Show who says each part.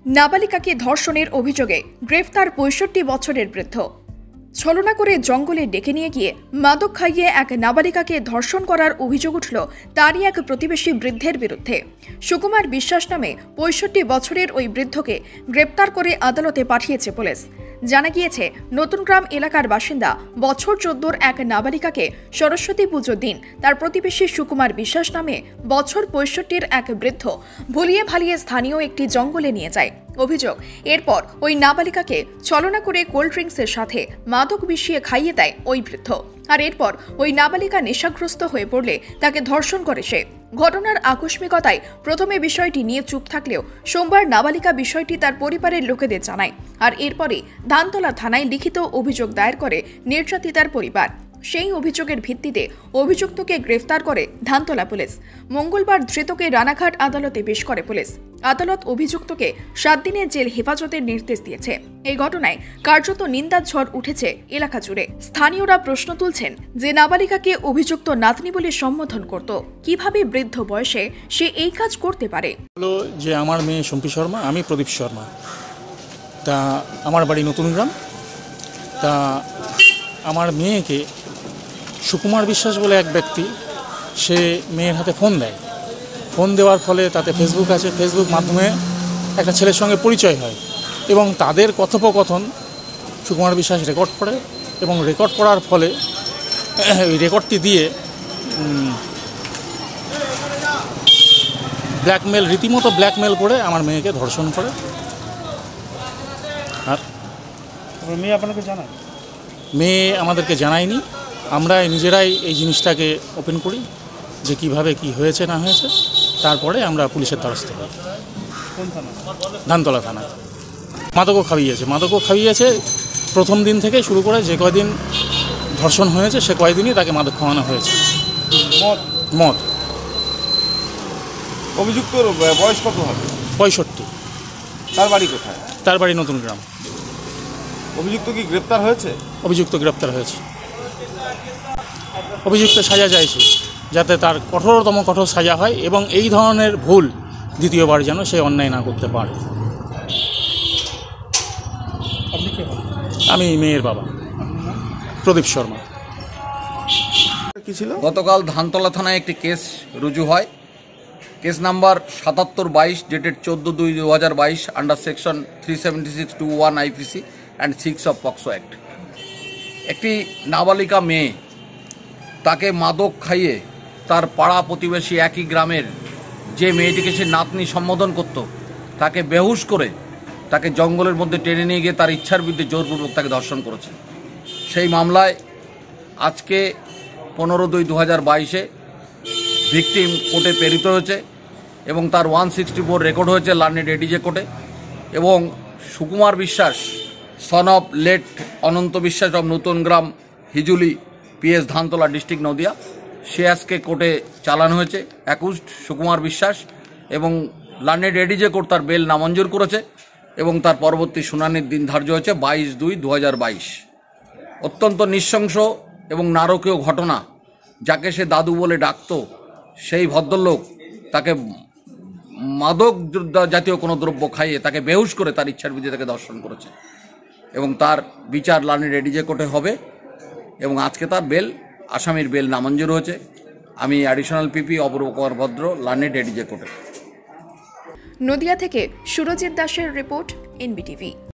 Speaker 1: নাবালিকাকে ধর্ষণের অভিযোগে গ্রেফতার ৬৫ বছরের বৃদ্ধ। ছলনা করে জঙ্গলে ডেকে নিয়ে গিয়ে মাদক খাইয়ে এক নাবালিকাকে ধর্ষণ করার অভিযোগ উঠল তারই এক প্রতিবেশী বৃদ্ধের বিরুদ্ধে। সুকুমার বিশ্বাস নামে ৬৫ বছরের ওই বৃদ্ধকে গ্রেপ্তার করে আদালতে পাঠিয়েছে পুলিশ। জানা গিয়েছে, নতুনগ্রাম এলাকার বাসিন্দা বছর ১৪ এক নাবালিকাকে সরস্বতী পুজোর দিন তার প্রতিবেশী সুকুমার বিশ্বাস নামে বছর ৬৫ এক বৃদ্ধ ভুলিয়ে ভালিয়ে স্থানীয় একটি জঙ্গলে নিয়ে যায়। অভিযোগ, এরপর ওই নাবালিকাকে ছলনা করে কোল্ড ড্রিঙ্কসের সাথে মাদক মিশিয়ে খাইয়ে দেয় ওই বৃদ্ধ। আর এরপর ওই নাবালিকা নেশাগ্রস্ত হয়ে পড়লে তাকে ধর্ষণ করে সে। ঘটনার আকস্মিকতায় প্রথমে বিষয়টি নিয়ে চুপ থাকলেও সোমবার নাবালিকা বিষয়টি তার পরিবারের লোকেদের জানায়। আর এরপরে ধানতলা থানায় লিখিত অভিযোগ দায়ের করে নির্যাতিতার পরিবার। সেই অভিযোগের ভিত্তিতে অভিযুক্তকে গ্রেফতার করে ধানতলা পুলিশ। মঙ্গলবার ধৃতকে রানাঘাট আদালতে পেশ করে পুলিশ। আদালত অভিযুক্তকে ৭ দিনের জেল হেফাজতের নির্দেশ দিয়েছে। এই ঘটনায় কার্যত নিন্দার ঝড় উঠেছে এলাকা জুড়ে। স্থানীয়রা প্রশ্ন তুলছেন যে নাবালিকাকে অভিযুক্ত নাতনি বলে সম্বোধন করত, কিভাবে বৃদ্ধ বয়সে সে এই কাজ করতে পারে।
Speaker 2: যে আমার মেয়ে শম্পী শর্মা, আমি প্রদীপ শর্মা, তা আমার বাড়ি নতুনগ্রাম। তা আমার মেয়েকে সুকুমার বিশ্বাস বলে এক ব্যক্তি, সে মেয়ের হাতে ফোন দেয়। ফোন দেওয়ার ফলে তাতে ফেসবুক আছে, ফেসবুক মাধ্যমে একটা ছেলের সঙ্গে পরিচয় হয় এবং তাদের কথোপকথন সুকুমার বিশ্বাস রেকর্ড করে এবং রেকর্ড করার ফলে ওই রেকর্ডটি দিয়ে রীতিমতো ব্ল্যাকমেল করে আমার মেয়েকে ধর্ষণ করে। আর
Speaker 3: মেয়ে আপনাকে জানায়?
Speaker 2: মেয়ে আমাদেরকে জানায়নি, আমরা নিজেরাই এই জিনিসটাকে ওপেন করি যে কিভাবে কি হয়েছে না হয়েছে। তারপরে আমরা পুলিশের দ্বারস্থ হই।
Speaker 3: কোন থানা?
Speaker 2: ধানতলা থানা। মাদকও খাইয়েছে প্রথম দিন থেকে শুরু করে যে কয়দিন ধর্ষণ হয়েছে সে কয়দিনই তাকে মাদক খাওয়ানো হয়েছে। মদ।
Speaker 3: অভিযুক্তর বয়স কত হবে?
Speaker 2: ৬৫।
Speaker 3: তার বাড়ি কোথায়?
Speaker 2: তার বাড়ি নতুনগ্রাম।
Speaker 3: অভিযুক্ত কি গ্রেপ্তার হয়েছে?
Speaker 2: অভিযুক্ত গ্রেপ্তার হয়েছে। অভিযুক্ত সাজা চাইছে যাতে তার কঠোর সাজা হয় এবং এই ধরনের ভুল দ্বিতীয়বার যেন সে অন্যায় না করতে পারে। আমি মেয়ের বাবা, প্রদীপ শর্মা।
Speaker 3: কি ছিল?
Speaker 4: গতকাল ধানতলা থানায় একটি কেস রুজু হয়। Case number ৭৭/২২ dated 14/2/2022 under section 376(21) IPC and 6 of POCSO act. একটি নাবালিকা মেয়ে, তাকে মাদক খাইয়ে তার পাড়া প্রতিবেশী একই গ্রামের যে মেয়েটিকে সে নাতনি সম্বোধন করত, তাকে বেহুশ করে তাকে জঙ্গলের মধ্যে টেনে নিয়ে গিয়ে তার ইচ্ছার বিরুদ্ধে জোরপূর্বক তাকে ধর্ষণ করেছে। সেই মামলায় আজকে 15/2/2022 ভিকটিম কোর্টে প্রেরিত হয়েছে এবং তার 164 রেকর্ড হয়েছে লার্নেড এডিজে কোর্টে। এবং সুকুমার বিশ্বাস son of late Ananta Biswas of Natungram Hijuli PS Dhantala district Nadia, সে আজকে কোর্টে চালানো হয়েছে অ্যাকুজড সুকুমার বিশ্বাস এবং লার্নেড এডিজে কোর্ট তার বেল নামঞ্জুর করেছে এবং তার পরবর্তী শুনানির দিন ধার্য হয়েছে 22/2/2022। অত্যন্ত নৃশংস এবং নারকীয় ঘটনা। যাকে সে দাদু বলে ডাকত, সেই ভদ্রলোক তাকে মাদক জাতীয় কোনো দ্রব্য খাইয়ে তাকে বেহুশ করে তার ইচ্ছার বিরুদ্ধে তাকে ধর্ষণ করেছে এবং তার বিচার লার্নেড এডিজে কোর্টে হবে এবং আজকে তার আসামির বেল নামঞ্জুর হয়েছে। আমি অ্যাডিশনাল PP অপূর্ব কুমার ভদ্র, লার্নেড এডিজে কোর্টে।
Speaker 1: নদিয়া থেকে সুরজিৎ দাসের রিপোর্ট, NBTV।